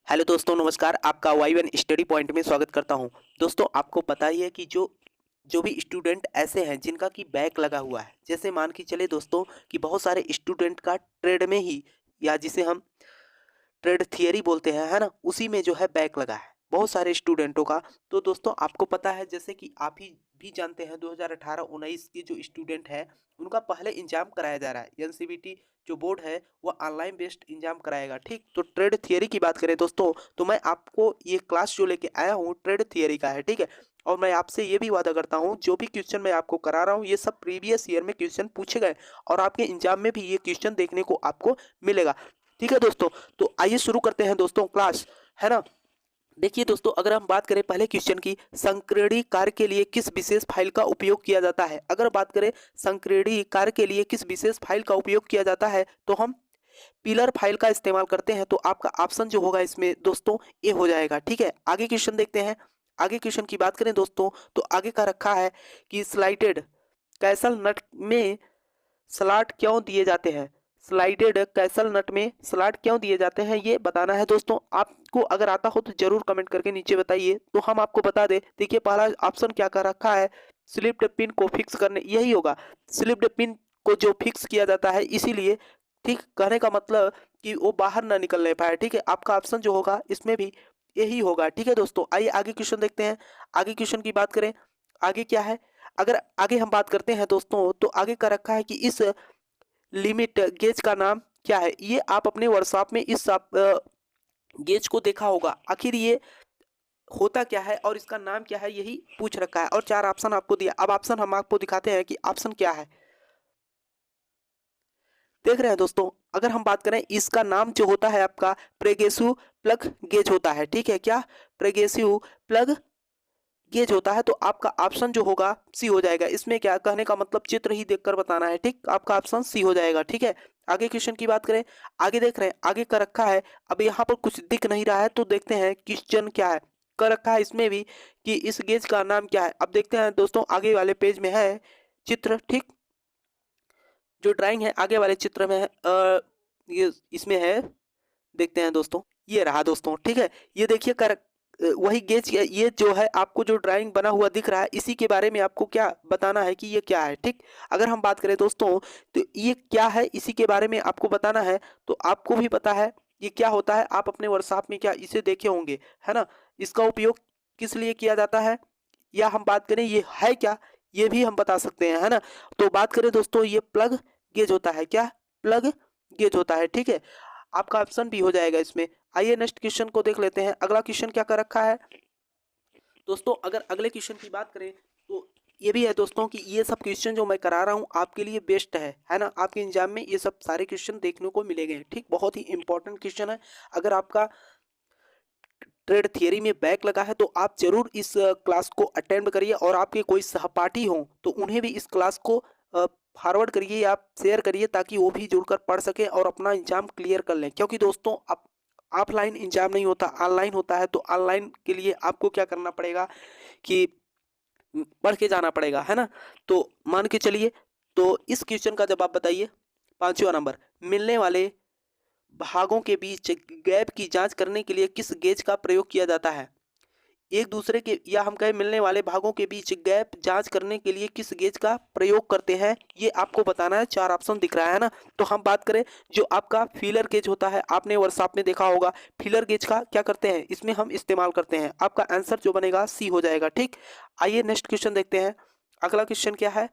Hello दोस्तों, नमस्कार। आपका वाई वन स्टडी पॉइंट में स्वागत करता हूं। दोस्तों, आपको पता ही है कि जो जो भी स्टूडेंट ऐसे हैं जिनका कि बैक लगा हुआ है, जैसे मान के चले दोस्तों कि बहुत सारे स्टूडेंट का ट्रेड में ही, या जिसे हम ट्रेड थियरी बोलते हैं, है ना, उसी में जो है बैक लगा है बहुत सारे स्टूडेंटों का। तो दोस्तों, आपको पता है, जैसे कि आप ही भी जानते हैं, 2018-19 के जो स्टूडेंट है उनका पहले एग्जाम कराया जा रहा है। एनसीवीटी जो बोर्ड है वो ऑनलाइन बेस्ड एग्जाम कराएगा। ठीक, तो ट्रेड थियरी की बात करें दोस्तों, तो मैं आपको ये क्लास जो लेके आया हूँ ट्रेड थियरी का है। ठीक है, और मैं आपसे ये भी वादा करता हूँ, जो भी क्वेश्चन मैं आपको करा रहा हूँ ये सब प्रीवियस ईयर में क्वेश्चन पूछे गए और आपके एग्जाम में भी ये क्वेश्चन देखने को आपको मिलेगा। ठीक है दोस्तों, तो आइए शुरू करते हैं दोस्तों क्लास, है ना। देखिए दोस्तों, अगर हम बात करें पहले क्वेश्चन की, संक्रेड़ी कार्य के लिए किस विशेष फाइल का उपयोग किया जाता है। अगर बात करें संक्रेड़ी कार्य के लिए किस विशेष फाइल का उपयोग किया जाता है, तो हम पिलर फाइल का इस्तेमाल करते हैं। तो आपका ऑप्शन जो होगा इसमें दोस्तों ए हो जाएगा। ठीक है, आगे क्वेश्चन देखते हैं। आगे क्वेश्चन की बात करें दोस्तों, तो आगे का रखा है कि स्लाइटेड कैसल नट में स्लॉट क्यों दिए जाते हैं। स्लाइडेड कैसल नट में स्लॉट क्यों दिए जाते हैं, ये बताना है दोस्तों। आपको अगर आता हो तो जरूर कमेंट करके नीचे बताइए, तो हम आपको बता दें। देखिए, पहला ऑप्शन क्या कर रखा है, स्लिप्ड पिन को फिक्स करने, यही होगा। स्लिप्ड पिन को जो फिक्स किया जाता है, इसीलिए। ठीक, कहने का मतलब कि वो बाहर ना निकलने पाए। ठीक है, आपका ऑप्शन जो होगा इसमें भी यही होगा। ठीक है दोस्तों, आइए आगे क्वेश्चन देखते हैं। आगे क्वेश्चन की बात करें, आगे क्या है। अगर आगे हम बात करते हैं दोस्तों, तो आगे का रखा है कि इस लिमिट गेज का नाम क्या है। ये आप अपने व्हाट्सएप में इस गेज को देखा होगा। आखिर ये होता क्या है और इसका नाम क्या है, यही पूछ रखा है और चार ऑप्शन आपको दिया। अब ऑप्शन हम आपको दिखाते हैं कि ऑप्शन क्या है। देख रहे हैं दोस्तों, अगर हम बात करें, इसका नाम जो होता है आपका प्रेगेसिव प्लग गेज होता है। ठीक है, क्या प्रेगेसिव प्लग गेज होता है। तो आपका ऑप्शन जो होगा सी हो जाएगा। इसमें क्या कहने का मतलब, चित्र ही देखकर बताना है। ठीक, आपका ऑप्शन सी हो जाएगा। ठीक है, आगे क्वेश्चन की बात करें, आगे देख रहे हैं, आगे का रखा है। अब यहाँ पर कुछ दिख नहीं रहा है, तो देखते हैं क्वेश्चन क्या है। कर रखा है इसमें भी कि इस गेज का नाम क्या है। अब देखते हैं दोस्तों, आगे वाले पेज में है चित्र। ठीक, जो ड्राइंग है आगे वाले चित्र में है, ये इसमें है। देखते हैं दोस्तों, ये रहा दोस्तों। ठीक है, ये देखिए कर वही गेज, ये जो है आपको जो ड्राइंग बना हुआ दिख रहा है, इसी के बारे में आपको क्या बताना है कि ये क्या है। ठीक, अगर हम बात करें दोस्तों, तो ये क्या है, इसी के बारे में आपको बताना है। तो आपको भी पता है ये क्या होता है, आप अपने व्हाट्सएप में क्या इसे देखे होंगे, है ना। इसका उपयोग किस लिए किया जाता है, या हम बात करें ये है क्या, ये भी हम बता सकते हैं, है ना। तो बात करें दोस्तों, ये प्लग गेज होता है। क्या प्लग गेज होता है। ठीक है, आपका ऑप्शन भी हो जाएगा इसमें। आइए नेक्स्ट क्वेश्चन को देख लेते हैं। अगला क्वेश्चन क्या कर रखा है दोस्तों। अगर अगले क्वेश्चन की बात करें, तो ये भी है दोस्तों कि ये सब क्वेश्चन जो मैं करा रहा हूँ आपके लिए बेस्ट है ना। आपके एग्जाम में ये सब सारे क्वेश्चन देखने को मिलेंगे। ठीक, बहुत ही इंपॉर्टेंट क्वेश्चन है। अगर आपका ट्रेड थियरी में बैक लगा है, तो आप जरूर इस क्लास को अटेंड करिए, और आपके कोई सहपाठी हों तो उन्हें भी इस क्लास को फॉरवर्ड करिए, आप शेयर करिए, ताकि वो भी जुड़कर पढ़ सकें और अपना एग्जाम क्लियर कर लें। क्योंकि दोस्तों, आप ऑफलाइन एग्जाम नहीं होता, ऑनलाइन होता है। तो ऑनलाइन के लिए आपको क्या करना पड़ेगा कि पढ़ के जाना पड़ेगा, है ना। तो मान के चलिए, तो इस क्वेश्चन का जवाब बताइए। पांचवा नंबर, मिलने वाले भागों के बीच गैप की जांच करने के लिए किस गेज का प्रयोग किया जाता है। एक दूसरे के, या हम कहें मिलने वाले भागों के बीच गैप जांच करने के लिए किस गेज का प्रयोग करते हैं, ये आपको बताना है। चार ऑप्शन दिख रहा है ना। तो हम बात करें, जो आपका फीलर गेज होता है, आपने वर्कशॉप में देखा होगा, फीलर गेज का क्या करते हैं, इसमें हम इस्तेमाल करते हैं। आपका आंसर जो बनेगा सी हो जाएगा। ठीक, आइए नेक्स्ट क्वेश्चन देखते हैं। अगला क्वेश्चन क्या है।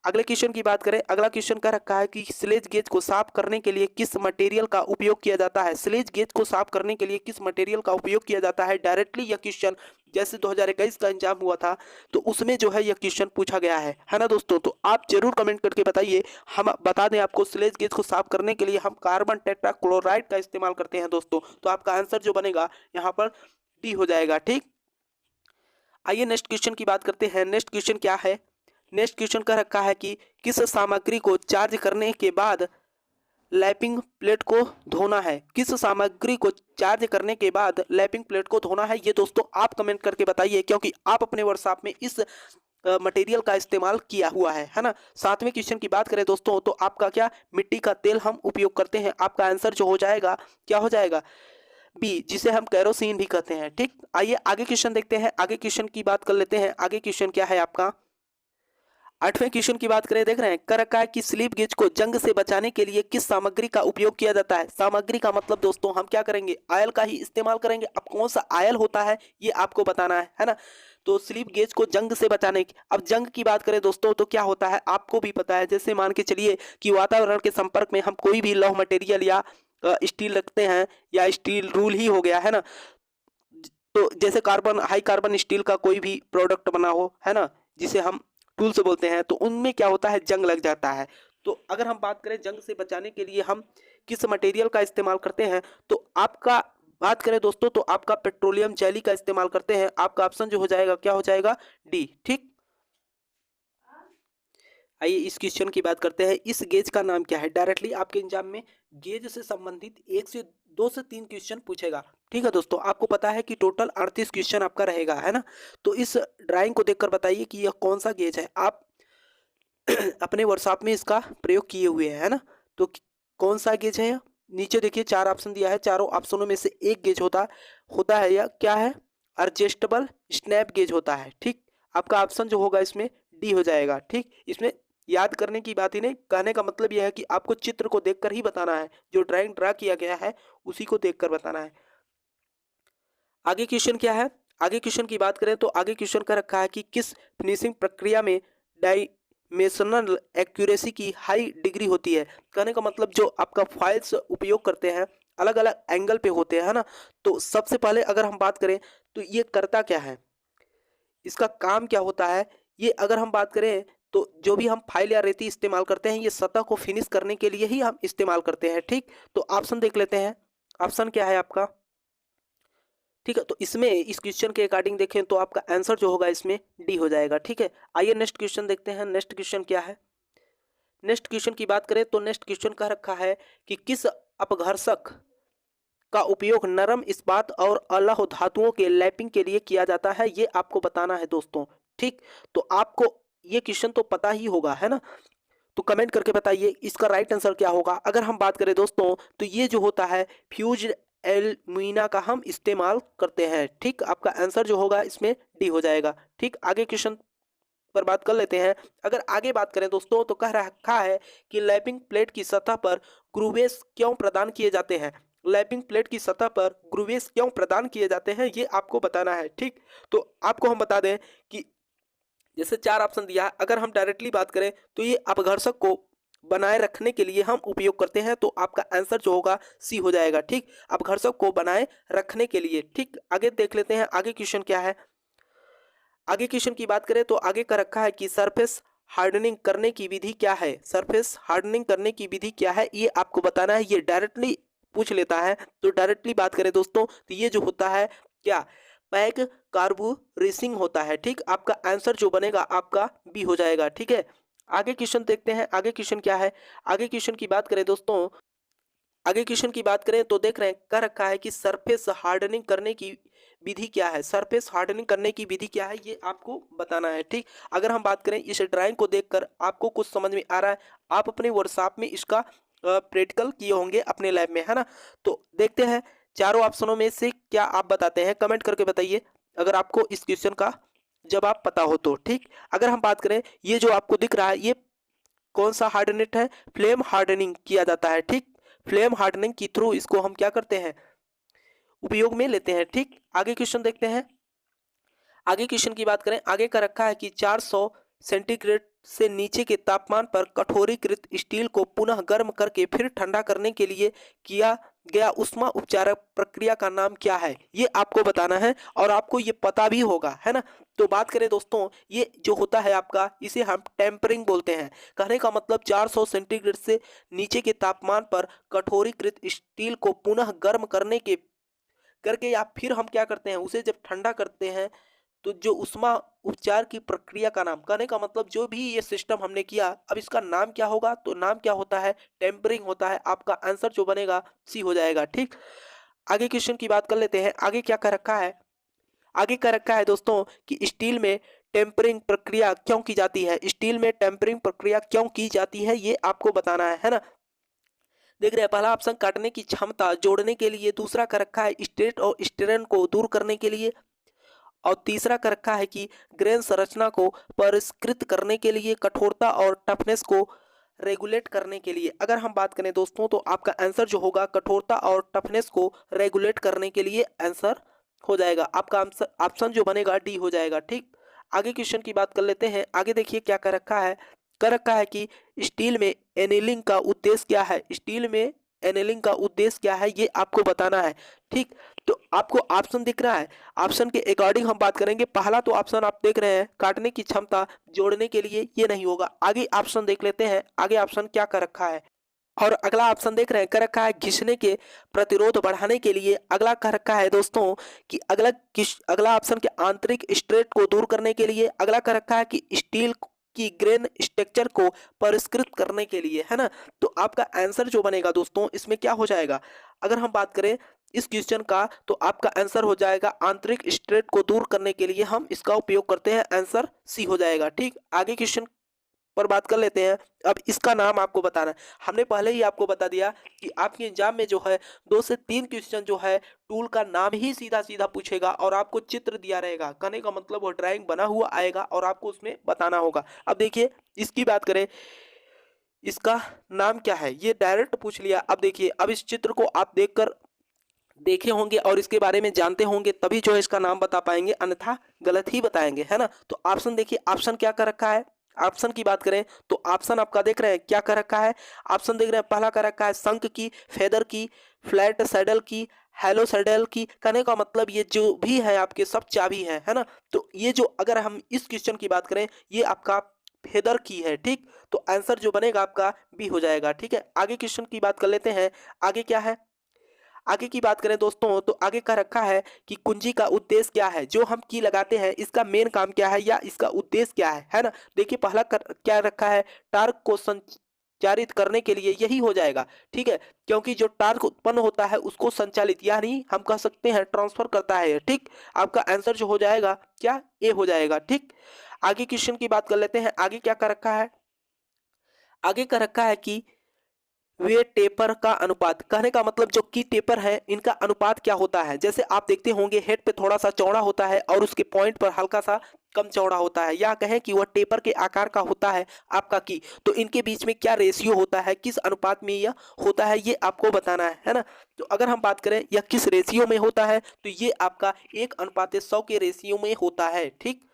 अगले क्वेश्चन की बात करें, अगला क्वेश्चन क्या रखा है कि स्लेज गेज को साफ करने के लिए किस मटेरियल का उपयोग किया जाता है। स्लेज गेज को साफ करने के लिए किस मटेरियल का उपयोग किया जाता है। डायरेक्टली यह क्वेश्चन, जैसे 2021 का एग्जाम हुआ था, तो उसमें जो है यह क्वेश्चन पूछा गया है ना दोस्तों। तो आप जरूर कमेंट करके बताइए। हम बता दें आपको, स्लेज गेज को साफ करने के लिए हम कार्बन टेट्राक्लोराइड का इस्तेमाल करते हैं दोस्तों। तो आपका आंसर जो बनेगा यहाँ पर डी हो जाएगा। ठीक, आइए नेक्स्ट क्वेश्चन की बात करते हैं। नेक्स्ट क्वेश्चन क्या है। नेक्स्ट क्वेश्चन का रखा है कि किस सामग्री को चार्ज करने के बाद लैपिंग प्लेट को धोना है। किस सामग्री को चार्ज करने के बाद लैपिंग प्लेट को धोना है, ये दोस्तों आप कमेंट करके बताइए, क्योंकि आप अपने व्हाट्सएप में इस मटेरियल का इस्तेमाल किया हुआ है ना। सातवें क्वेश्चन की बात करें दोस्तों, तो आपका क्या, मिट्टी का तेल हम उपयोग करते हैं। आपका आंसर जो हो जाएगा, क्या हो जाएगा, बी, जिसे हम केरोसिन भी कहते हैं। ठीक, आइए आगे क्वेश्चन देखते हैं। आगे क्वेश्चन की बात कर लेते हैं। आगे क्वेश्चन क्या है आपका, 8वें क्वेश्चन की बात करें, देख रहे हैं, कर रखा है कि स्लिप गेज को जंग से बचाने के लिए किस सामग्री का उपयोग किया जाता है। सामग्री का मतलब दोस्तों हम क्या करेंगे, आयल का ही इस्तेमाल करेंगे। अब कौन सा आयल होता है ये आपको बताना है ना। तो स्लिप गेज को जंग से बचाने की, अब जंग की बात करें दोस्तों तो क्या होता है आपको भी पता है। जैसे मान के चलिए कि वातावरण के संपर्क में हम कोई भी लौह मटेरियल या स्टील रखते हैं, या स्टील रूल ही हो गया है ना। तो जैसे कार्बन, हाई कार्बन स्टील का कोई भी प्रोडक्ट बना हो, है ना, जिसे हम टूल्स बोलते हैं, तो उनमें क्या होता है, जंग लग जाता है। तो अगर हम बात करें जंग से बचाने के लिए हम किस मटेरियल का इस्तेमाल करते हैं, तो आपका बात करें दोस्तों तो आपका पेट्रोलियम जेली का इस्तेमाल करते हैं। आपका ऑप्शन जो हो जाएगा क्या हो जाएगा, डी। ठीक, आइए इस क्वेश्चन की बात करते हैं। इस गेज का नाम क्या है। डायरेक्टली आपके एग्जाम में गेज से संबंधित 2 से 3 क्वेश्चन पूछेगा। ठीक है दोस्तों, आपको पता है कि टोटल 38 क्वेश्चन आपका रहेगा, है ना। तो इस ड्राइंग को देखकर बताइए कि यह कौन सा गेज है। आप अपने व्हाट्सएप में इसका प्रयोग किए हुए हैं, है ना। तो कौन सा गेज है यह? नीचे देखिए 4 ऑप्शन दिया है, चारों ऑप्शनों में से एक गेज होता है या क्या है, एडजस्टेबल स्नैप गेज होता है। ठीक, आपका ऑप्शन जो होगा इसमें डी हो जाएगा। ठीक, इसमें याद करने की बात ही नहीं, कहने का मतलब यह है कि आपको चित्र को देखकर ही बताना है, जो ड्राइंग ड्रा किया गया है उसी को देखकर बताना है। आगे क्वेश्चन क्या है, आगे क्वेश्चन की बात करें तो आगे क्वेश्चन का रखा है कि किस फिनिशिंग प्रक्रिया में डायमेंशनल एक्यूरेसी की हाई डिग्री होती है। कहने का मतलब जो आपका फाइल्स उपयोग करते हैं अलग अलग एंगल पे होते हैं, है ना। तो सबसे पहले अगर हम बात करें तो ये करता क्या है, इसका काम क्या होता है, ये अगर हम बात करें तो जो भी हम फाइल या रेती इस्तेमाल करते हैं ये सतह को फिनिश करने के लिए ही हम इस्तेमाल करते हैं। ठीक, तो ऑप्शन देख लेते हैं, ऑप्शन क्या है आपका। ठीक है, तो इसमें इस क्वेश्चन के अकॉर्डिंग देखें तो आपका आंसर जो होगा इसमें डी हो जाएगा। ठीक है, आइए नेक्स्ट क्वेश्चन देखते हैं। नेक्स्ट क्वेश्चन क्या है, नेक्स्ट क्वेश्चन की बात करें तो नेक्स्ट क्वेश्चन कह रखा है कि किस अपघर्षक का उपयोग नरम इस्पात और अलौह धातुओं के लैपिंग के लिए किया जाता है, ये आपको बताना है दोस्तों। ठीक, तो आपको ये क्वेश्चन तो पता ही होगा, है ना। तो कमेंट करके बताइए इसका राइट आंसर क्या होगा। अगर हम बात करें दोस्तों तो ये जो होता है फ्यूज एल्यूमिना का हम इस्तेमाल करते हैं। ठीक, आपका आंसर जो होगा इसमें डी हो जाएगा। ठीक, आगे क्वेश्चन पर बात कर लेते हैं। अगर आगे बात करें दोस्तों तो कह रखा है कि लैपिंग प्लेट की सतह पर ग्रूवेस क्यों प्रदान किए जाते हैं। लैपिंग प्लेट की सतह पर ग्रूवेस क्यों प्रदान किए जाते हैं ये आपको बताना है। ठीक, तो आपको हम बता दें कि जैसे 4 ऑप्शन दिया है, अगर हम डायरेक्टली बात करें तो ये अपघर्षक को बनाए रखने के लिए हम उपयोग करते हैं। तो आपका आंसर जो होगा सी हो जाएगा। ठीक, अपघर्षक को बनाए रखने के लिए। ठीक, आगे देख लेते हैं आगे क्वेश्चन क्या है। आगे क्वेश्चन की बात करें तो आगे का रखा है कि सरफेस हार्डनिंग करने की विधि क्या है। सरफेस हार्डनिंग करने की विधि क्या है ये आपको बताना है। ये डायरेक्टली पूछ लेता है। तो डायरेक्टली बात करें दोस्तों तो ये जो होता है क्या, पैक कार्बोरेसिंग होता है। ठीक, आपका आंसर जो बनेगा आपका बी हो जाएगा। ठीक है, आगे क्वेश्चन देखते हैं। आगे क्वेश्चन क्या है, आगे क्वेश्चन की बात करें दोस्तों, आगे क्वेश्चन की बात करें तो देख रहे हैं कह रखा है कि सरफेस हार्डनिंग करने की विधि क्या है। सरफेस हार्डनिंग करने की विधि क्या है ये आपको बताना है। ठीक, अगर हम बात करें इस ड्राइंग को देखकर आपको कुछ समझ में आ रहा है, आप अपने व्हाट्सएप में इसका प्रैक्टिकल किए होंगे अपने लैब में, है ना। तो देखते हैं चारों ऑप्शनों में से क्या आप बताते हैं, कमेंट करके बताइए अगर आपको इस क्वेश्चन का जवाब पता हो तो। ठीक, अगर हम बात करें ये जो आपको दिख रहा है ये कौन सा हार्डनेट है, फ्लेम हार्डनिंग किया जाता है। ठीक, फ्लेम हार्डनिंग के थ्रू इसको हम क्या करते हैं, उपयोग में लेते हैं। ठीक, आगे क्वेश्चन देखते हैं। आगे क्वेश्चन की बात करें, आगे का रखा है कि 400 सेंटीग्रेड से नीचे के तापमान पर कठोरीकृत स्टील को पुनः गर्म करके फिर ठंडा करने के लिए किया गया उष्मा उपचारक प्रक्रिया का नाम क्या है ये आपको बताना है और आपको ये पता भी होगा, है ना। तो बात करें दोस्तों ये जो होता है आपका इसे हम टेम्परिंग बोलते हैं। कहने का मतलब 400 सेंटीग्रेड से नीचे के तापमान पर कठोरीकृत स्टील को पुनः गर्म करके या फिर हम क्या करते हैं उसे जब ठंडा करते हैं तो जो उष्मा उपचार की प्रक्रिया का नाम, कहने का मतलब जो भी ये सिस्टम हमने किया अब इसका नाम क्या होगा, तो नाम क्या होता है, टेम्परिंग होता है। आपका आंसर जो बनेगा सी हो जाएगा। ठीक, आगे क्वेश्चन की बात कर लेते हैं। आगे क्या कर रखा है, आगे कर रखा है दोस्तों कि स्टील में टेम्परिंग प्रक्रिया क्यों की जाती है। स्टील में टेम्परिंग प्रक्रिया क्यों की जाती है ये आपको बताना है ना। देख रहे हैं पहला ऑप्शन काटने की क्षमता जोड़ने के लिए, दूसरा कर रखा है स्ट्रेट और स्टेरन को दूर करने के लिए, और तीसरा कर रखा है कि ग्रेन संरचना को परिष्कृत करने के लिए, कठोरता और टफनेस को रेगुलेट करने के लिए। अगर हम बात करें दोस्तों तो आपका आंसर जो होगा कठोरता और टफनेस को रेगुलेट करने के लिए आंसर हो जाएगा। आपका आंसर ऑप्शन जो बनेगा डी हो जाएगा। ठीक, आगे क्वेश्चन की बात कर लेते हैं। आगे देखिए क्या कर रखा है कि स्टील में एनेलिंग का उद्देश्य क्या है। स्टील में एनेलिंग का उद्देश्य क्या है ये आपको बताना है। ठीक, तो आपको ऑप्शन दिख रहा है, ऑप्शन के अकॉर्डिंग हम बात करेंगे। पहला तो ऑप्शन आप देख रहे हैं काटने की क्षमता जोड़ने के लिए, ये नहीं होगा। आगे ऑप्शन देख लेते हैं, आगे ऑप्शन क्या कर रखा है। और अगला ऑप्शन देख रहे हैं कर रखा है घिसने के प्रतिरोध बढ़ाने के लिए। अगला कर रखा है दोस्तों कि अगला ऑप्शन के आंतरिक स्ट्रेट को दूर करने के लिए। अगला कर रखा है कि स्टील की ग्रेन स्ट्रक्चर को परिष्कृत करने के लिए, है ना। तो आपका आंसर जो बनेगा दोस्तों इसमें क्या हो जाएगा, अगर हम बात करें इस क्वेश्चन का तो आपका आंसर हो जाएगा आंतरिक स्ट्रेट को दूर करने के लिए हम इसका उपयोग करते हैं, आंसर सी हो जाएगा। ठीक, आगे क्वेश्चन पर बात कर लेते हैं। अब इसका नाम आपको बताना है। हमने पहले ही आपको बता दिया कि आपके एग्जाम में जो है 2 से 3 क्वेश्चन जो है टूल का नाम ही सीधा सीधा पूछेगा और आपको चित्र दिया रहेगा। कहने का मतलब वो ड्राइंग बना हुआ आएगा और आपको उसमें बताना होगा। अब देखिए इसकी बात करें, इसका नाम क्या है ये डायरेक्ट पूछ लिया। अब देखिए अब इस चित्र को आप देखे होंगे और इसके बारे में जानते होंगे तभी जो है इसका नाम बता पाएंगे, अन्यथा गलत ही बताएंगे, है ना। तो ऑप्शन देखिए, ऑप्शन क्या कर रखा है। ऑप्शन की बात करें तो ऑप्शन आपका देख रहे हैं क्या कर रखा है। ऑप्शन देख रहे हैं पहला कर रखा है शंख की, फेदर की, फ्लैट सैडल की, हेलो सैडल की। कहने का मतलब ये जो भी है आपके सब चाबी है ना। तो ये जो अगर हम इस क्वेश्चन की बात करें ये आपका फेदर की है। ठीक, तो आंसर जो बनेगा आपका बी हो जाएगा। ठीक है, आगे क्वेश्चन की बात कर लेते हैं। आगे क्या है, आगे की बात करें दोस्तों तो आगे का रखा है कि कुंजी का उद्देश्य क्या है। जो हम की लगाते हैं इसका मेन काम क्या है या इसका उद्देश्य क्या है ना। देखिए पहला क्या रखा है, टार्क को संचारित करने के लिए, यही हो जाएगा। ठीक है, क्योंकि जो टार्क उत्पन्न होता है उसको संचालित यानी हम कह सकते हैं ट्रांसफर करता है। ठीक, आपका आंसर जो हो जाएगा क्या, ए हो जाएगा। ठीक, आगे क्वेश्चन की बात कर लेते हैं। आगे क्या कर रखा है, आगे का रखा है कि वे टेपर का अनुपात। कहने का मतलब जो की टेपर है इनका अनुपात क्या होता है। जैसे आप देखते होंगे हेड पे थोड़ा सा चौड़ा होता है और उसके पॉइंट पर हल्का सा कम चौड़ा होता है, या कहें कि वह टेपर के आकार का होता है आपका की। तो इनके बीच में क्या रेशियो होता है, किस अनुपात में यह होता है ये आपको बताना है ना। तो अगर हम बात करें यह किस रेशियो में होता है तो ये आपका 1:100 के रेशियो में होता है। ठीक,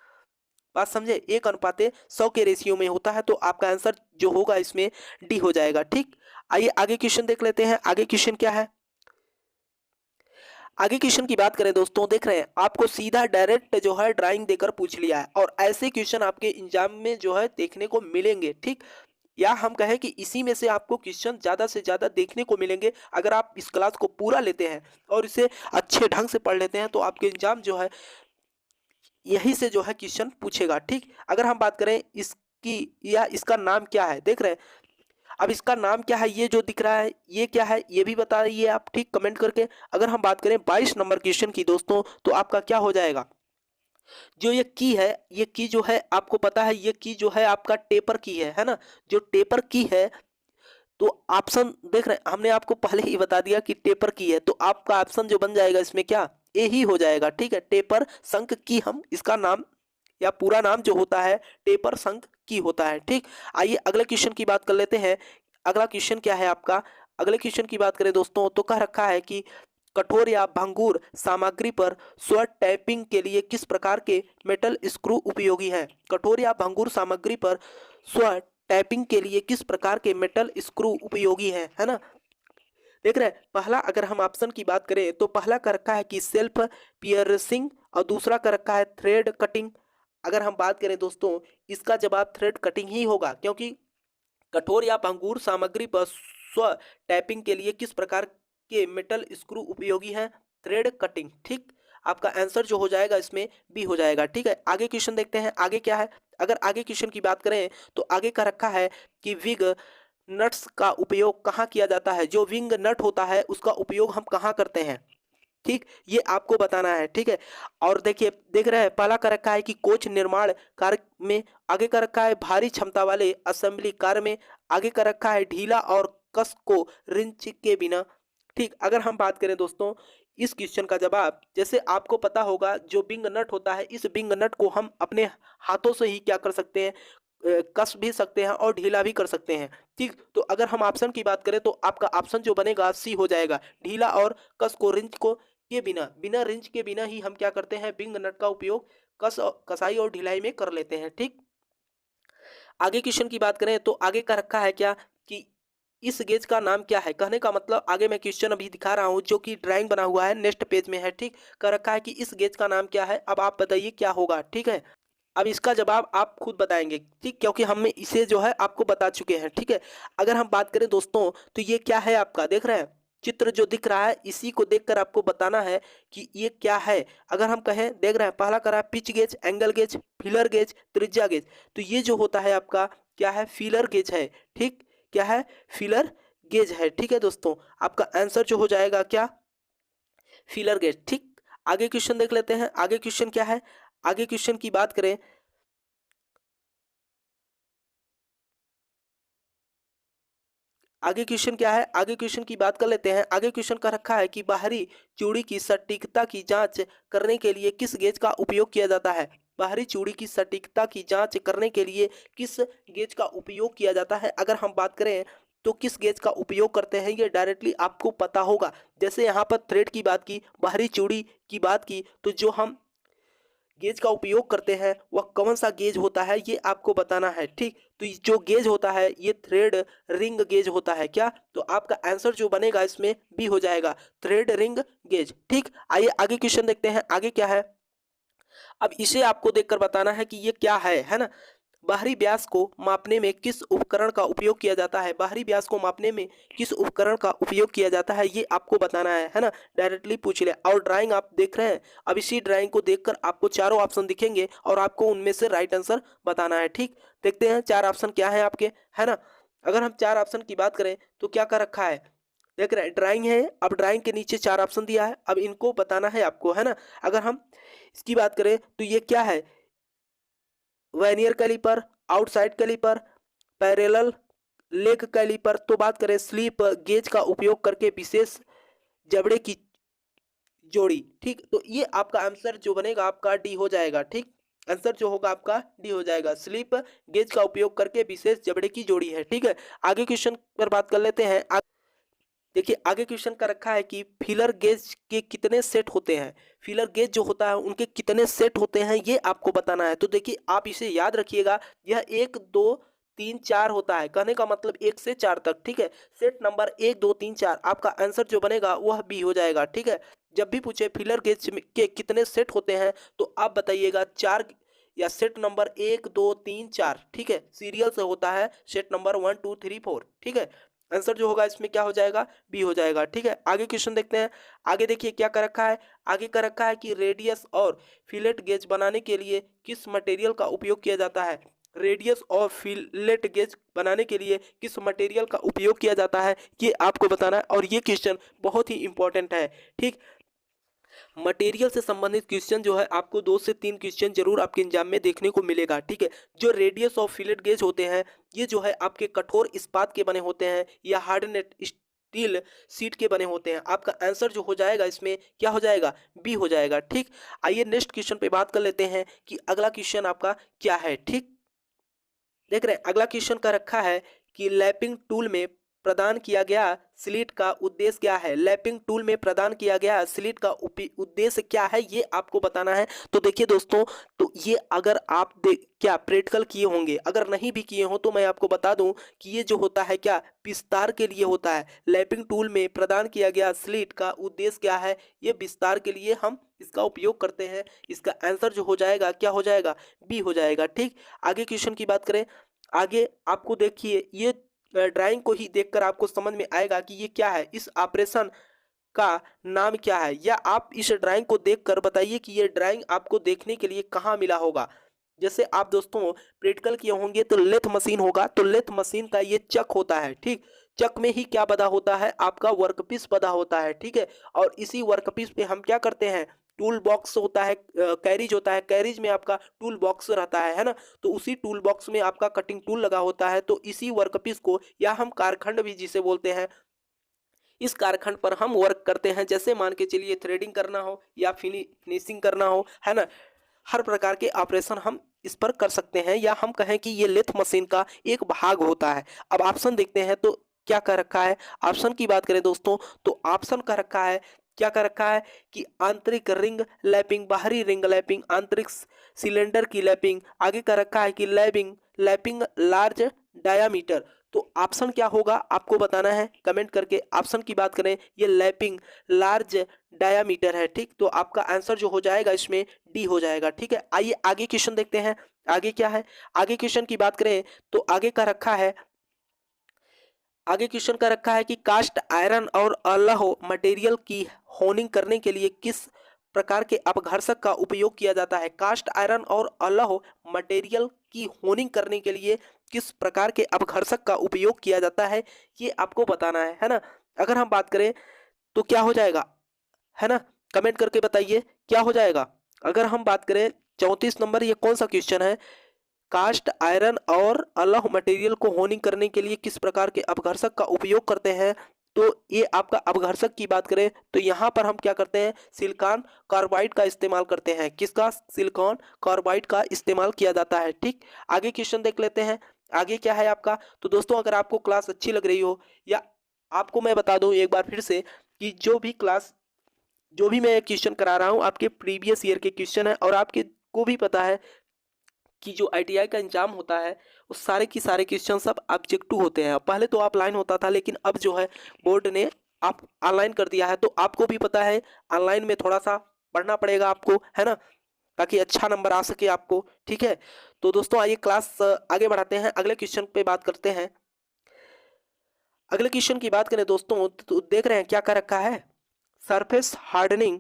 बात समझे, 1:100 के रेशियो में होता है। तो आपका आंसर जो होगा इसमें डी हो जाएगा। ठीक, आइए आगे क्वेश्चन देख लेते हैं। आगे क्वेश्चन क्या है, आगे क्वेश्चन की बात करें दोस्तों देख रहे हैं आपको सीधा डायरेक्ट जो है ड्राइंग देकर पूछ लिया है और ऐसे क्वेश्चन आपके एग्जाम में जो है देखने को मिलेंगे। ठीक, या हम कहें कि इसी में से आपको क्वेश्चन ज़्यादा से ज़्यादा देखने को मिलेंगे। अगर आप इस क्लास को पूरा लेते हैं और इसे अच्छे ढंग से पढ़ लेते हैं तो आपके एग्जाम जो है यही से जो है क्वेश्चन पूछेगा। ठीक, अगर हम बात करें इसकी या इसका नाम क्या है, देख रहे हैं अब इसका नाम क्या है, ये जो दिख रहा है ये क्या है ये भी बताइए आप। ठीक, कमेंट करके। अगर हम बात करें 22 नंबर क्वेश्चन की दोस्तों तो आपका क्या हो जाएगा, जो ये की है, ये की जो है आपको पता है ये की जो है आपका टेपर की है ना। जो टेपर की है तो ऑप्शन देख रहे हैं हमने आपको पहले ही बता दिया कि टेपर की है, तो आपका ऑप्शन जो बन जाएगा इसमें क्या, ए ही हो जाएगा। ठीक है, टेपर शंख की हम इसका नाम या पूरा नाम जो होता है टेपर शंख की होता है। ठीक, आइए अगले क्वेश्चन की बात कर लेते हैं। अगला क्वेश्चन क्या है आपका, अगले क्वेश्चन की बात करें दोस्तों तो कह रखा है कि कठोर या भंगुर सामग्री पर स्व टैपिंग के लिए किस प्रकार के मेटल स्क्रू उपयोगी हैं। कठोर या भंगुर सामग्री पर स्व टैपिंग के लिए किस प्रकार के मेटल स्क्रू उपयोगी हैं, है ना। देख रहे हैं पहला अगर हम ऑप्शन की बात करें तो पहला कर रखा है कि सेल्फ पियर्सिंग और दूसरा कर रखा है थ्रेड कटिंग। अगर हम बात करें दोस्तों इसका जवाब थ्रेड कटिंग ही होगा, क्योंकि कठोर या भंगुर सामग्री पर स्व टैपिंग के लिए किस प्रकार के मेटल स्क्रू उपयोगी हैं, थ्रेड कटिंग। ठीक, आपका आंसर जो हो जाएगा इसमें बी हो जाएगा। ठीक है, आगे क्वेश्चन देखते हैं आगे क्या है। अगर आगे क्वेश्चन की बात करें तो आगे का रखा है कि विग नट्स का उपयोग कहाँ किया जाता है। जो विंग नट होता है उसका उपयोग हम कहाँ करते हैं। ठीक, ये आपको बताना है। ठीक है, और देखिए देख रहे हैं पहला का रखा है कि कोच निर्माण कार्य में, आगे का रखा है भारी क्षमता वाले असेंबली कार्य में, आगे का रखा है ढीला और कस को रिंच के बिना। ठीक, अगर हम बात करें दोस्तों इस क्वेश्चन का जवाब, जैसे आपको पता होगा जो बिंग नट होता है, इस बिंग नट को हम अपने हाथों से ही क्या कर सकते हैं, कस भी सकते हैं और ढीला भी कर सकते हैं। ठीक, तो अगर हम ऑप्शन की बात करें तो आपका ऑप्शन जो बनेगा सी हो जाएगा, ढीला और कस को रिंच को के बिना, बिना रिंच के बिना ही हम क्या करते हैं, बिंग नट का उपयोग कसाई और ढिलाई में कर लेते हैं। ठीक, आगे क्वेश्चन की बात करें तो आगे का रखा है क्या कि इस गेज का नाम क्या है। कहने का मतलब आगे मैं क्वेश्चन अभी दिखा रहा हूं जो कि ड्राइंग बना हुआ है, नेक्स्ट पेज में है। ठीक, कर रखा है कि इस गेज का नाम क्या है, अब आप बताइए क्या होगा। ठीक है, अब इसका जवाब आप खुद बताएंगे। ठीक, क्योंकि हम इसे जो है आपको बता चुके हैं। ठीक है, अगर हम बात करें दोस्तों तो ये क्या है आपका, देख रहे हैं चित्र जो दिख रहा है, इसी को देखकर आपको बताना है कि ये क्या है। अगर हम कहें, देख रहे हैं पहला करा pitch gauge, angle gauge, feeler gauge, त्रिज्या गेज, तो ये जो होता है आपका क्या है, फीलर गेज है। ठीक, क्या है, फीलर गेज है। ठीक है दोस्तों, आपका आंसर जो हो जाएगा क्या, फीलर गेज। ठीक, आगे क्वेश्चन देख लेते हैं, आगे क्वेश्चन क्या है। आगे क्वेश्चन की बात करें, आगे क्वेश्चन क्या है, आगे क्वेश्चन की बात कर लेते हैं। आगे क्वेश्चन का रखा है कि बाहरी चूड़ी की सटीकता की जांच करने के लिए किस गेज का उपयोग किया जाता है। बाहरी चूड़ी की सटीकता की जांच करने के लिए किस गेज का उपयोग किया जाता है। अगर हम बात करें तो किस गेज का उपयोग करते हैं, ये डायरेक्टली आपको पता होगा। जैसे यहाँ पर थ्रेड की बात की, बाहरी चूड़ी की बात की, तो जो हम गेज का उपयोग करते हैं वह कौन सा गेज होता है, ये आपको बताना है। ठीक, तो ये जो गेज होता है ये थ्रेड रिंग गेज होता है। क्या, तो आपका आंसर जो बनेगा इसमें बी हो जाएगा, थ्रेड रिंग गेज। ठीक, आइए आगे क्वेश्चन देखते हैं, आगे क्या है। अब इसे आपको देखकर बताना है कि ये क्या है ना। बाहरी व्यास को मापने में किस उपकरण का उपयोग किया जाता है। बाहरी व्यास को मापने में किस उपकरण का उपयोग किया जाता है, ये आपको बताना है ना। डायरेक्टली पूछ ले। और ड्राइंग आप देख रहे हैं, अब इसी ड्राइंग को देखकर आपको चारों ऑप्शन दिखेंगे और आपको उनमें से राइट आंसर बताना है। ठीक, देखते हैं चार ऑप्शन क्या है आपके, है ना। अगर हम चार ऑप्शन की बात करें तो क्या कर रखा है, देख रहे हैं ड्राइंग है, अब ड्राइंग के नीचे चार ऑप्शन दिया है, अब इनको बताना है आपको, है ना। अगर हम इसकी बात करें तो ये क्या है, vernier caliper, outside caliper, parallel leg caliper. तो बात करें स्लिप गेज का उपयोग करके विशेष जबड़े की जोड़ी। ठीक, तो ये आपका आंसर जो बनेगा आपका डी हो जाएगा। ठीक, आंसर जो होगा आपका डी हो जाएगा, स्लिप गेज का उपयोग करके विशेष जबड़े की जोड़ी है। ठीक है, आगे क्वेश्चन पर बात कर लेते हैं। देखिए आगे क्वेश्चन का रखा है कि फीलर गेज के कितने सेट होते हैं। फीलर गेज जो होता है उनके कितने सेट होते हैं, ये आपको बताना है। तो देखिए आप इसे याद रखिएगा, यह 1 2 3 4 होता है, कहने का मतलब 1 से 4 तक। ठीक है, सेट नंबर 1 2 3 4, आपका आंसर जो बनेगा वह बी हो जाएगा। ठीक है, जब भी पूछे फीलर गेज के कितने सेट होते हैं तो आप बताइएगा 4 या सेट नंबर 1 2 3 4। ठीक है, सीरियल से होता है सेट नंबर 1 2 3 4। ठीक है, आंसर जो होगा इसमें क्या हो जाएगा, बी हो जाएगा। ठीक है, आगे क्वेश्चन देखते हैं। आगे देखिए क्या कर रखा है, आगे कर रखा है कि रेडियस और फिलेट गेज बनाने के लिए किस मटेरियल का उपयोग किया जाता है। रेडियस और फिलेट गेज बनाने के लिए किस मटेरियल का उपयोग किया जाता है, ये आपको बताना है। और ये क्वेश्चन बहुत ही इंपॉर्टेंट है। ठीक, मटेरियल से संबंधित क्वेश्चन जो है आपको 2 से 3 क्वेश्चन जरूर आपके एग्जाम में देखने को मिलेगा। ठीक है, जो रेडियस ऑफ फिलेट गेज होते हैं ये जो है आपके कठोर इस्पात के बने होते हैं या हार्डनेट स्टील सीट के बने होते हैं। आपका आंसर जो हो जाएगा इसमें क्या हो जाएगा, बी हो जाएगा। ठीक, आइए नेक्स्ट क्वेश्चन पे बात कर लेते हैं कि अगला क्वेश्चन आपका क्या है। ठीक, देख रहे हैं अगला क्वेश्चन का रखा है कि लैपिंग टूल में प्रदान किया गया स्लिट का उद्देश्य क्या है। लैपिंग टूल में प्रदान किया गया स्लिट का उद्देश्य क्या है, ये आपको बताना है। तो देखिए दोस्तों, तो ये अगर आप क्या प्रैक्टिकल किए होंगे, अगर नहीं भी किए हो तो मैं आपको बता दूं कि ये जो होता है क्या विस्तार के लिए होता है। लैपिंग टूल में प्रदान किया गया स्लिट का उद्देश्य क्या है, ये विस्तार के लिए हम इसका उपयोग करते हैं। इसका आंसर जो हो जाएगा क्या हो जाएगा, बी हो जाएगा। ठीक, आगे क्वेश्चन की बात करें, आगे आपको देखिए ये ड्राइंग को ही देखकर आपको समझ में आएगा कि ये क्या है, इस ऑपरेशन का नाम क्या है, या आप इस ड्राइंग को देखकर बताइए कि ये ड्राइंग आपको देखने के लिए कहाँ मिला होगा। जैसे आप दोस्तों प्रैक्टिकल किए होंगे तो लेथ मशीन होगा, तो लेथ मशीन का ये चक होता है। ठीक, चक में ही क्या बधा होता है, आपका वर्कपीस बधा होता है। ठीक है, और इसी वर्कपीस पे हम क्या करते हैं, टूल बॉक्स होता है, कैरिज होता है, कैरिज में आपका टूल बॉक्स रहता है ना, तो उसी टूल बॉक्स में आपका कटिंग टूल लगा होता है। तो इसी वर्कपीस को या हम कारखंड भी जिसे बोलते हैं, इस कारखंड पर हम वर्क करते हैं। जैसे मान के चलिए थ्रेडिंग करना हो या फिनिशिंग करना हो, है ना, हर प्रकार के ऑपरेशन हम इस पर कर सकते हैं, या हम कहें कि ये लेथ मशीन का एक भाग होता है। अब ऑप्शन देखते हैं तो क्या कर रखा है। ऑप्शन की बात करें दोस्तों तो ऑप्शन का रखा है, क्या कर रखा है कि आंतरिक रिंग लैपिंग, बाहरी रिंग लैपिंग, आंतरिक सिलेंडर की लैपिंग, आगे का रखा है कि लैपिंग लैपिंग लार्ज डायामीटर। तो ऑप्शन क्या होगा आपको बताना है कमेंट करके। ऑप्शन की बात करें ये लैपिंग लार्ज डायामीटर है, ठीक। तो आपका आंसर जो हो जाएगा इसमें डी हो जाएगा, ठीक है। आइए आगे क्वेश्चन देखते हैं, आगे क्या है। आगे क्वेश्चन की बात करें तो आगे का रखा है, आगे क्वेश्चन का रखा है कि कास्ट आयरन और अलॉय मटेरियल की होनिंग करने के लिए किस प्रकार के अपघर्षक का उपयोग किया जाता है। कास्ट आयरन और अलॉय मटेरियल की होनिंग करने के लिए किस प्रकार के अपघर्षक का उपयोग किया जाता है, ये आपको बताना है ना। अगर हम बात करें तो क्या हो जाएगा, है ना, कमेंट करके बताइए क्या हो जाएगा। अगर हम बात करें 34 नंबर, ये कौन सा क्वेश्चन है, कास्ट आयरन और अलॉय मटेरियल को होनिंग करने के लिए किस प्रकार के अपघर्षक का उपयोग करते हैं। तो ये आपका अपघर्षक की बात करें तो यहाँ पर हम क्या करते हैं, सिलिकॉन कार्बाइड का इस्तेमाल करते हैं। किसका, सिलिकॉन कार्बाइड का इस्तेमाल किया जाता है, ठीक। आगे क्वेश्चन देख लेते हैं, आगे क्या है आपका। तो दोस्तों अगर आपको क्लास अच्छी लग रही हो, या आपको मैं बता दूं एक बार फिर से कि जो भी मैं क्वेश्चन करा रहा हूँ आपके प्रीवियस ईयर के क्वेश्चन है, और आपके को भी पता है कि जो आईटीआई का एग्जाम होता है वो सारे की सारे क्वेश्चन सब ऑब्जेक्टिव होते हैं। पहले तो ऑफलाइन होता था, लेकिन अब जो है बोर्ड ने आप ऑनलाइन कर दिया है। तो आपको भी पता है ऑनलाइन में थोड़ा सा पढ़ना पड़ेगा आपको, है ना, ताकि अच्छा नंबर आ सके आपको, ठीक है। तो दोस्तों आइए क्लास आगे बढ़ाते हैं, अगले क्वेश्चन पे बात करते हैं। अगले क्वेश्चन की बात करें दोस्तों तो देख रहे हैं क्या कर रखा है, सरफेस हार्डनिंग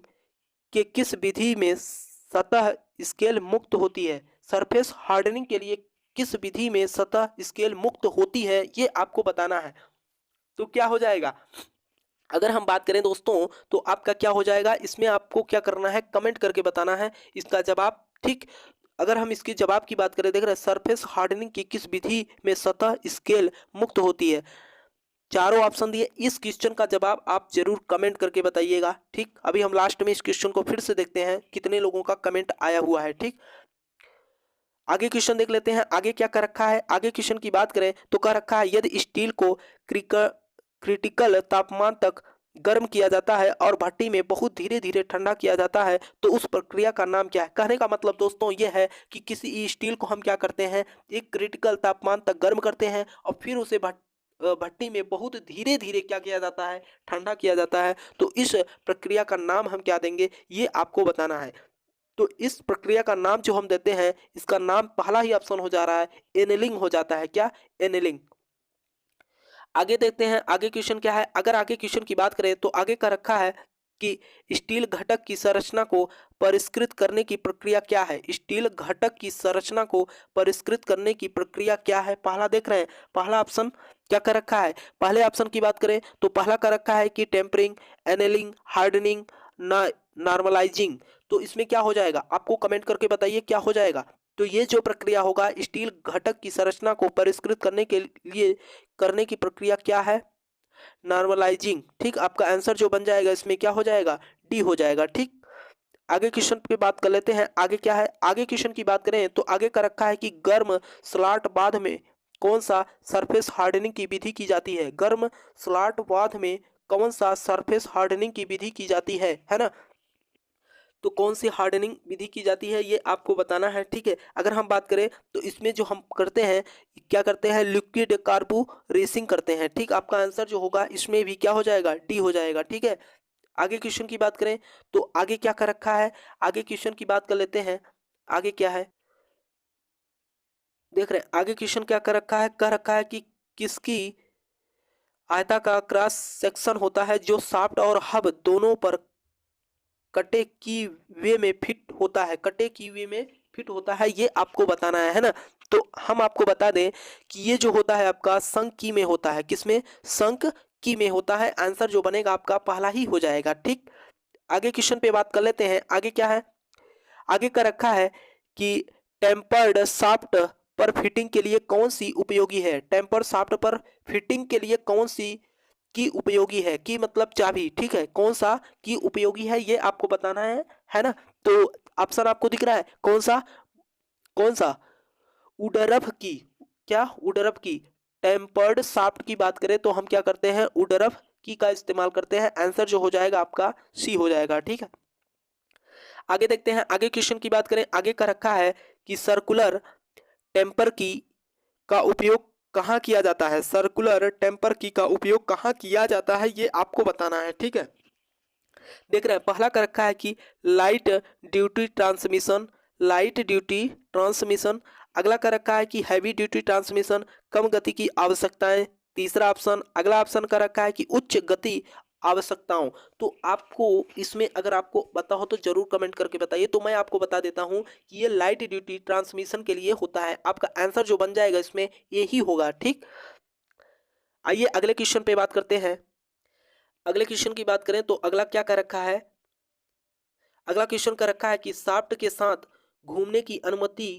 के किस विधि में सतह स्केल मुक्त होती है। सरफेस हार्डनिंग के लिए किस विधि में सतह स्केल मुक्त होती है, ये आपको बताना है। तो क्या हो जाएगा, अगर हम बात करें दोस्तों तो आपका क्या हो जाएगा, इसमें आपको क्या करना है कमेंट करके बताना है इसका जवाब, ठीक। अगर हम इसके जवाब की बात करें, देख रहे हैं सरफेस हार्डनिंग की किस विधि में सतह स्केल मुक्त होती है। चारों ऑप्शन दिए, इस क्वेश्चन का जवाब आप जरूर कमेंट करके बताइएगा, ठीक। अभी हम लास्ट में इस क्वेश्चन को फिर से देखते हैं कितने लोगों का कमेंट आया हुआ है, ठीक। आगे क्वेश्चन देख लेते हैं, आगे क्या कर रखा है। आगे क्वेश्चन की बात करें तो कह रखा है यदि स्टील को क्रिटिकल तापमान तक गर्म किया जाता है और भट्टी में बहुत धीरे धीरे ठंडा किया जाता है तो उस प्रक्रिया का नाम क्या है। कहने का मतलब दोस्तों ये है कि किसी स्टील को हम क्या करते हैं, एक क्रिटिकल तापमान तक गर्म करते हैं और फिर उसे भट्टी में बहुत धीरे धीरे क्या किया जाता है, ठंडा किया जाता है। तो इस प्रक्रिया का नाम हम क्या देंगे, ये आपको बताना है। तो इस प्रक्रिया का नाम जो हम देते हैं, इसका नाम पहला ही ऑप्शन हो जा रहा है एनेलिंग हो जाता है, क्या, एनेलिंग। आगे देखते हैं आगे क्वेश्चन क्या है। अगर आगे क्वेश्चन की बात करें तो आगे का रखा है कि स्टील घटक की संरचना को परिष्कृत करने की प्रक्रिया क्या है। स्टील घटक की संरचना को परिष्कृत करने की प्रक्रिया क्या है। पहला देख रहे हैं, पहला ऑप्शन क्या कर रखा है। पहले ऑप्शन की बात करें तो पहला कर रखा है कि टेम्परिंग, एनेलिंग, हार्डनिंग, नॉर्मलाइजिंग। तो इसमें क्या हो जाएगा आपको कमेंट करके बताइए क्या हो जाएगा। तो ये जो प्रक्रिया होगा स्टील घटक की संरचना को परिष्कृत करने के लिए करने की प्रक्रिया क्या है, नॉर्मलाइजिंग, ठीक। आपका आंसर जो बन जाएगा इसमें क्या हो जाएगा, डी हो जाएगा, ठीक। आगे क्वेश्चन पे बात कर लेते हैं, आगे क्या है। आगे क्वेश्चन की बात करें तो आगे का रखा है कि गर्म स्लॉट बाथ में कौन सा सरफेस हार्डनिंग की विधि की जाती है। गर्म स्लॉट बाथ में कौन सा सरफेस हार्डनिंग की विधि की जाती है ना। तो कौन सी हार्डनिंग विधि की जाती है ये आपको बताना है, ठीक है। अगर हम बात करें तो इसमें जो हम करते हैं, क्या करते हैं, लिक्विड कार्बोरेसिंग करते हैं, ठीक। आपका आंसर जो होगा इसमें भी क्या हो जाएगा, डी हो जाएगा, ठीक है। आगे क्वेश्चन की बात करें तो आगे क्या कर रखा है। आगे क्वेश्चन की बात कर लेते हैं, आगे क्या है देख रहे हैं। आगे क्वेश्चन क्या कर रखा है, कह रखा है कि किसकी आयताकार क्रॉस सेक्शन होता है जो शाफ्ट और हब दोनों पर कटे की वे में फिट होता है। कटे की वे में फिट होता है, ये आपको बताना है ना। तो हम आपको बता दें कि ये जो होता है आपका संक की में होता है, किसमें, संक की में होता है। आंसर जो बनेगा आपका पहला ही हो जाएगा, ठीक। आगे क्वेश्चन पे बात कर लेते हैं। आगे क्या है, आगे का रखा है कि टेम्पर्ड शाफ्ट पर फिटिंग के लिए कौन सी उपयोगी है। टेम्पर्ड शाफ्ट पर फिटिंग के लिए कौन सी की उपयोगी है, की मतलब चाबी, ठीक है, कौन सा की उपयोगी है ये आपको बताना है ना। तो ऑप्शन आपको दिख रहा है, कौन सा, कौन सा, उडरफ की, क्या उडरफ की। टेम्पर्ड शाफ्ट की बात करें तो हम क्या करते हैं, उडरफ की का इस्तेमाल करते हैं। आंसर जो हो जाएगा आपका सी हो जाएगा, ठीक है। आगे देखते हैं, आगे क्वेश्चन की बात करें। आगे का रखा है कि सर्कुलर टेम्पर की का उपयोग कहाँ किया जाता है। सर्कुलर टेम्पर की का उपयोग कहाँ किया जाता है ये आपको बताना है, ठीक है। देख रहे हैं, पहला का रखा है कि light duty transmission, light duty transmission. अगला का रखा है कि हैवी ड्यूटी ट्रांसमिशन, कम गति की आवश्यकताएं। तीसरा ऑप्शन, अगला ऑप्शन का रखा है कि उच्च गति आवश्यकताओं। तो आपको इसमें अगर आपको पता हो तो जरूर कमेंट करके बताइए। तो मैं आपको बता देता हूं कि ये लाइट ड्यूटी ट्रांसमिशन के लिए होता है। आपका आंसर जो बन जाएगा इसमें ये ही होगा, ठीक। आइए अगले क्वेश्चन पे बात करते हैं। अगले क्वेश्चन की बात करें तो अगला क्या कर रखा है, अगला क्वेश्चन का रखा है कि शाफ्ट के साथ घूमने की अनुमति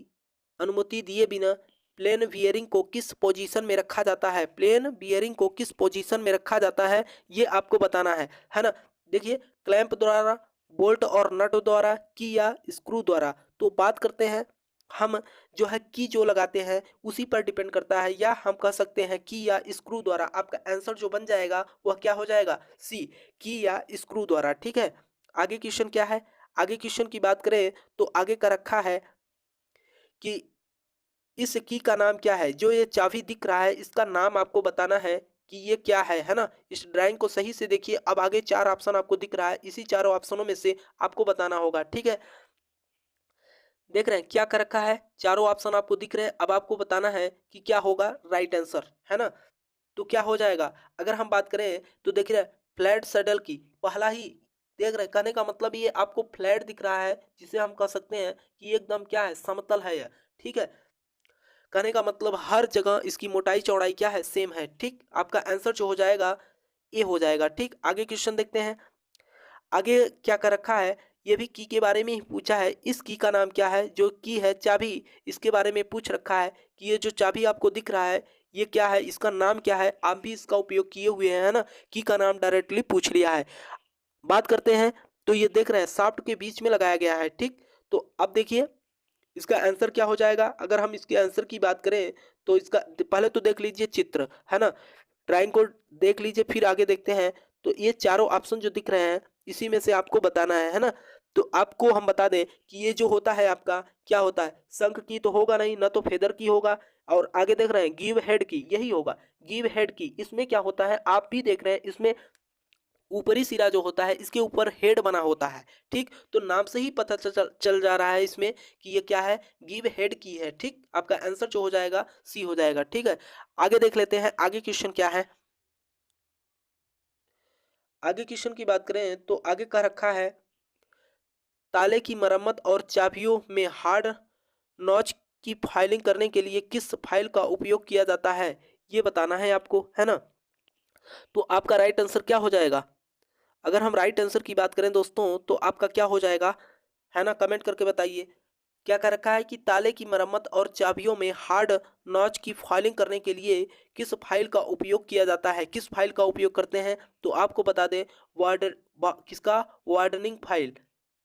अनुमति दिए बिना प्लेन बियरिंग को किस पोजीशन में रखा जाता है। प्लेन बियरिंग को किस पोजीशन में रखा जाता है ये आपको बताना है ना। देखिए, क्लैंप द्वारा, बोल्ट और नट द्वारा, की या स्क्रू द्वारा। तो बात करते हैं हम, जो है की जो लगाते हैं उसी पर डिपेंड करता है, या हम कह सकते हैं की या स्क्रू द्वारा। आपका आंसर जो बन जाएगा वह क्या हो जाएगा, सी, की या स्क्रू द्वारा, ठीक है। आगे क्वेश्चन क्या है, आगे क्वेश्चन की बात करें तो आगे का रखा है कि इस की का नाम क्या है। जो ये चाबी दिख रहा है इसका नाम आपको बताना है कि ये क्या है ना। इस ड्राइंग को सही से देखिए। अब आगे चार ऑप्शन आपको दिख रहा है, इसी चारों ऑप्शनों में से आपको बताना होगा, ठीक है। देख रहे हैं क्या कर रखा है, चारों ऑप्शन आपको दिख रहे हैं। अब आपको बताना है कि क्या होगा राइट आंसर, है ना। तो क्या हो जाएगा, अगर हम बात करें तो देख रहे हैं फ्लैट सैडल की, पहला ही देख रहे हैं। कहने का मतलब ये आपको फ्लैट दिख रहा है, जिसे हम कह सकते हैं कि एकदम क्या है, समतल है यह, ठीक है। कहने का मतलब हर जगह इसकी मोटाई चौड़ाई क्या है, सेम है, ठीक। आपका आंसर जो हो जाएगा ए हो जाएगा, ठीक। आगे क्वेश्चन देखते हैं। आगे क्या कर रखा है, ये भी की के बारे में ही पूछा है। इस की का नाम क्या है, जो की है चाबी, इसके बारे में पूछ रखा है कि ये जो चाबी आपको दिख रहा है ये क्या है, इसका नाम क्या है। आप भी इसका उपयोग किए हुए हैं ना, की का नाम डायरेक्टली पूछ लिया है। बात करते हैं तो ये देख रहे हैं शाफ्ट के बीच में लगाया गया है, ठीक। तो अब देखिए इसका आंसर क्या हो जाएगा। अगर हम इसके आंसर की बात करें तो इसका पहले तो देख लीजिए चित्र, है ना, ड्राइंग को देख लीजिए, फिर आगे देखते हैं। तो ये चारों ऑप्शन जो दिख रहे हैं इसी में से आपको बताना है ना। तो आपको हम बता दें कि ये जो होता है आपका क्या होता है, शंख की तो होगा नहीं, ना तो फेदर की होगा। और आगे देख रहे हैं गिव हेड की, यही होगा गिव हेड की। इसमें क्या होता है आप भी देख रहे हैं, इसमें ऊपरी सिरा जो होता है इसके ऊपर हेड बना होता है, ठीक। तो नाम से ही पता चल जा रहा है इसमें कि ये क्या है, गिव हेड की है, ठीक। आपका आंसर जो हो जाएगा सी हो जाएगा, ठीक है। आगे देख लेते हैं आगे क्वेश्चन क्या है। आगे क्वेश्चन की बात करें तो आगे का रखा है ताले की मरम्मत और चाबियों में हार्ड नॉच की फाइलिंग करने के लिए किस फाइल का उपयोग किया जाता है, ये बताना है आपको, है ना। तो आपका राइट आंसर क्या हो जाएगा। अगर हम राइट आंसर की बात करें दोस्तों तो आपका क्या हो जाएगा, है ना, कमेंट करके बताइए। क्या कर रखा है कि ताले की मरम्मत और चाबियों में हार्ड नॉच की फाइलिंग करने के लिए किस फाइल का उपयोग किया जाता है, किस फाइल का उपयोग करते हैं। तो आपको बता दें किसका वार्डनिंग फाइल,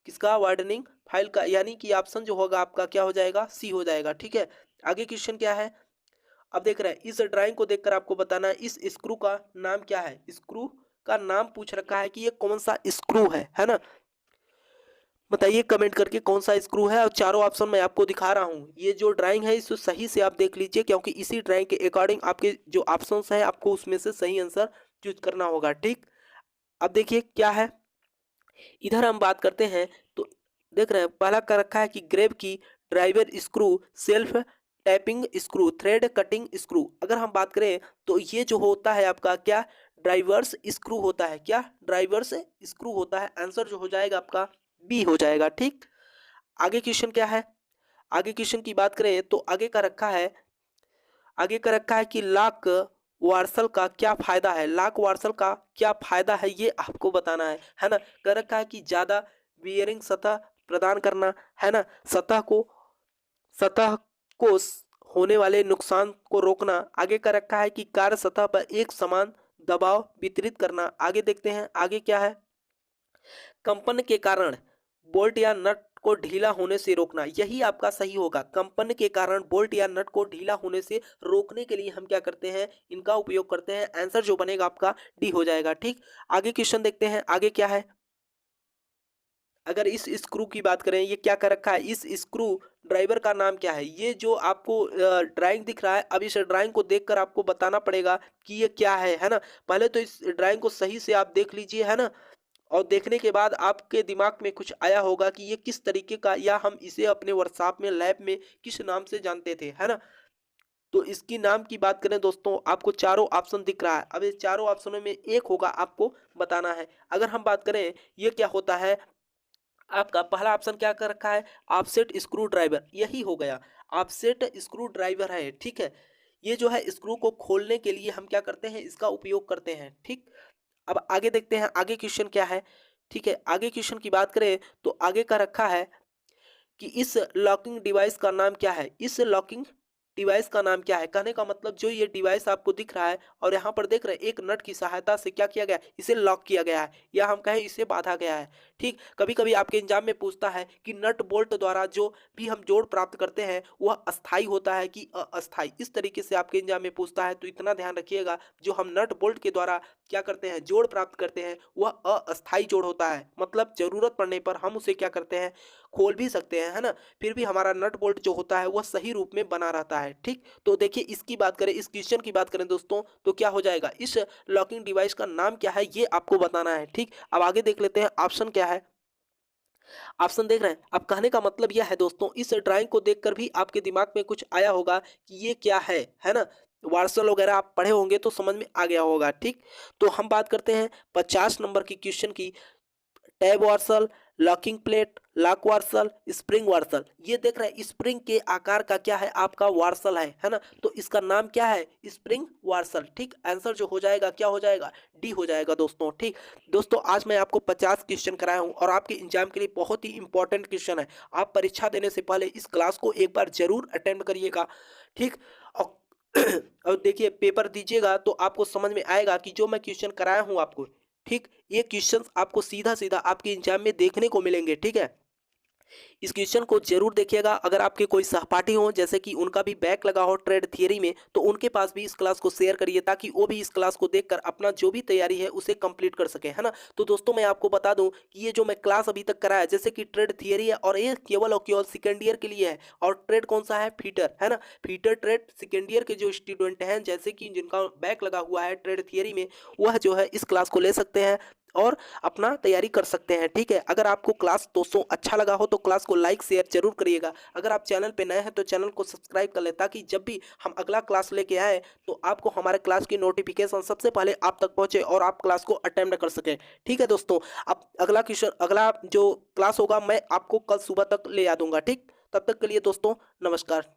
किसका वार्डनिंग फाइल का, यानी कि ऑप्शन जो होगा आपका क्या हो जाएगा, सी हो जाएगा, ठीक है। आगे क्वेश्चन क्या है, अब देख रहे हैं इस ड्राइंग को देखकर आपको बताना है इस स्क्रू का नाम क्या है। स्क्रू का नाम पूछ रखा है कि ये कौन सा स्क्रू है ना। बताइए कमेंट करके कौन सा स्क्रू है। और चारों ऑप्शन मैं आपको दिखा रहा हूँ, ये जो ड्राइंग है इसको सही से आप देख लीजिए, क्योंकि इसी ड्राइंग के अकॉर्डिंग आपके जो ऑप्शंस हैं आपको उसमें से सही आंसर चूज करना होगा, ठीक। अब देखिए क्या है, इधर हम बात करते हैं तो देख रहे हैं पहला कर रखा है कि ग्रेब की, driver screw, self tapping screw, thread cutting screw. अगर हम बात करें तो ये जो होता है आपका क्या, ड्राइवर्स स्क्रू होता है, क्या ड्राइवर्स स्क्रू होता है। आंसर जो हो जाएगा आपका बी हो जाएगा, ठीक। आगे क्वेश्चन क्या है, आगे क्वेश्चन की बात करें तो आगे का रखा है, आगे का रखा है कि लॉक वार्सल का क्या फायदा है, लॉक वार्सल का क्या फायदा है, ये आपको बताना है ना। कह रखा है कि ज्यादा बियरिंग सतह प्रदान करना, है ना, सतह को होने वाले नुकसान को रोकना। आगे का रखा है कि कार्य सतह पर एक समान दबाव वितरित करना। आगे देखते हैं आगे क्या है। कंपन के कारण बोल्ट या नट को ढीला होने से रोकना, यही आपका सही होगा। कंपन के कारण बोल्ट या नट को ढीला होने से रोकने के लिए हम क्या करते हैं, इनका उपयोग करते हैं। आंसर जो बनेगा आपका डी हो जाएगा। ठीक, आगे क्वेश्चन देखते हैं आगे क्या है। अगर इस स्क्रू की बात करें, ये क्या कर रखा है, इस स्क्रू ड्राइवर का नाम क्या है। ये जो आपको ड्राइंग दिख रहा है, अब इस ड्राइंग को देखकर आपको बताना पड़ेगा कि ये क्या है ना। पहले तो इस ड्राइंग को सही से आप देख लीजिए, है ना, और देखने के बाद आपके दिमाग में कुछ आया होगा कि ये किस तरीके का, या हम इसे अपने वर्कशॉप में लैब में किस नाम से जानते थे, है ना। तो इसकी नाम की बात करें दोस्तों, आपको चारों ऑप्शन दिख रहा है। अब इस चारों ऑप्शनों में एक होगा, आपको बताना है। अगर हम बात करें ये क्या होता है, आपका पहला ऑप्शन क्या कर रखा है, ऑफसेट स्क्रू ड्राइवर, यही हो गया। ऑफसेट स्क्रू ड्राइवर है, ठीक है। ये जो है स्क्रू को खोलने के लिए हम क्या करते हैं, इसका उपयोग करते हैं। ठीक, अब आगे देखते हैं आगे क्वेश्चन क्या है। ठीक है, आगे क्वेश्चन की बात करें तो आगे का रखा है कि इस लॉकिंग डिवाइस का नाम क्या है। इस लॉकिंग डिवाइस का नाम क्या है, कहने का मतलब जो ये डिवाइस आपको दिख रहा है और यहाँ पर देख रहे हैं, एक नट की सहायता से क्या किया गया है, इसे लॉक किया गया है, या हम कहें इसे बांधा गया है। ठीक, कभी कभी आपके एग्जाम में पूछता है कि नट बोल्ट द्वारा जो भी हम जोड़ प्राप्त करते हैं वह अस्थाई होता है कि अस्थाई, इस तरीके से आपके एग्जाम में पूछता है। तो इतना ध्यान रखिएगा, जो हम नट बोल्ट के द्वारा क्या करते हैं, जोड़ प्राप्त करते हैं, वह अस्थाई जोड़ होता है। मतलब जरूरत पड़ने पर हम उसे क्या करते हैं, खोल भी सकते हैं, है ना, फिर भी हमारा नट बोल्ट जो होता है वह सही रूप में बना रहता है। ठीक, तो देखिए इसकी बात करें, इस क्वेश्चन की बात करें दोस्तों, तो क्या हो जाएगा, इस लॉकिंग डिवाइस का नाम क्या है, ये आपको बताना है। ठीक, अब आगे देख लेते हैं ऑप्शन क्या है। ऑप्शन देख रहे हैं, अब कहने का मतलब यह है दोस्तों, इस ड्राइंग को देखकर भी आपके दिमाग में कुछ आया होगा कि ये क्या है ना। वार्सल वगैरह आप पढ़े होंगे तो समझ में आ गया होगा। ठीक, तो हम बात करते हैं 50 नंबर की क्वेश्चन की। Tab washer, locking plate, lock washer, spring washer, ये देख रहे हैं स्प्रिंग के आकार का क्या है, आपका वार्सल है ना। तो इसका नाम क्या है, स्प्रिंग वार्सल। ठीक, आंसर जो हो जाएगा क्या हो जाएगा, डी हो जाएगा दोस्तों। ठीक दोस्तों, आज मैं आपको 50 क्वेश्चन कराया हूं और आपके एग्जाम के लिए बहुत ही इंपॉर्टेंट क्वेश्चन है। आप परीक्षा देने से पहले इस क्लास को एक बार जरूर अटेम्प्ट करिएगा। ठीक, और और देखिए पेपर दीजिएगा तो आपको समझ में आएगा कि जो मैं क्वेश्चन कराया हूं आपको, ठीक, ये क्वेश्चंस आपको सीधा सीधा आपके एग्जाम में देखने को मिलेंगे। ठीक है, इस क्वेश्चन को जरूर देखिएगा। अगर आपके कोई सहपाठी हो, जैसे कि उनका भी बैक लगा हो ट्रेड थियरी में, तो उनके पास भी इस क्लास को शेयर करिए, ताकि वो भी इस क्लास को देखकर अपना जो भी तैयारी है उसे कंप्लीट कर सके, है ना। तो दोस्तों मैं आपको बता दूं कि ये जो मैं क्लास अभी तक कराया, जैसे कि ट्रेड थियरी है, और ये केवल और केवल सेकेंड ईयर के लिए है। और ट्रेड कौन सा है, फीटर, है ना। फीटर ट्रेड सेकेंड ईयर के जो स्टूडेंट हैं, जैसे कि जिनका बैक लगा हुआ है ट्रेड थियरी में, वह जो है इस क्लास को ले सकते हैं और अपना तैयारी कर सकते हैं। ठीक है, अगर आपको क्लास दोस्तों अच्छा लगा हो तो क्लास को लाइक शेयर जरूर करिएगा। अगर आप चैनल पे नए हैं तो चैनल को सब्सक्राइब कर लें, ताकि जब भी हम अगला क्लास लेके आए तो आपको हमारे क्लास की नोटिफिकेशन सबसे पहले आप तक पहुंचे और आप क्लास को अटेम्प्ट कर सकें। ठीक है दोस्तों, अब अगला क्वेश्चन, अगला जो क्लास होगा मैं आपको कल सुबह तक ले आ दूंगा। ठीक, तब तक के लिए दोस्तों नमस्कार।